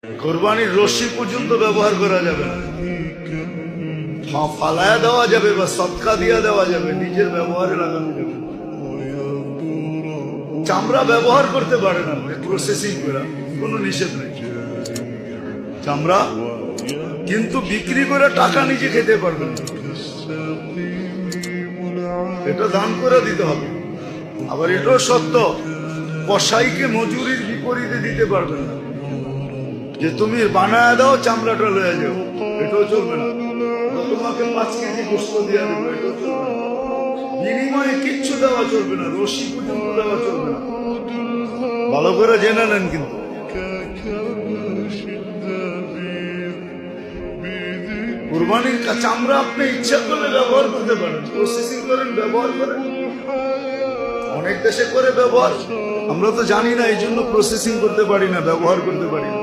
কোরবানির রশি পর্যন্ত ব্যবহার করা যাবে না, ফালায়া দেওয়া যাবে বা সদকা দিয়া দেওয়া যাবে, নিজের ব্যবহারে লাগানো যাবে। চামড়া ব্যবহার করতে পারে না, প্রসেসিং করা কোনো নিষেধ নেই চামড়া, কিন্তু বিক্রি করে টাকা নিজে খেতে পারবে না, এটা দান করে দিতে হবে। আবার এটাও সত্য, কসাইকে মজুরির বিপরীতে দিতে পারবে না, যে তুমি বানায় দাও চামড়াটা লয়ে যাও, এটাও চলবে না। তোমাকে 5 কেজি গোশত দিয়ে দেবো, এটাও চলবে না। বিনিময়ে কিচ্ছু দেওয়া চলবে না, রশি পর্যন্ত দেওয়া চলবে না। ভালো করে জেনে নেন। কিন্তু কুরবানির চামড়া আপনি ইচ্ছা করলে ব্যবহার করতে পারেন, প্রসেসিং করেন, ব্যবহার করেন। অনেক দেশে করে ব্যবহার, আমরা তো জানি না, এই জন্য প্রসেসিং করতে পারি না, ব্যবহার করতে পারি না।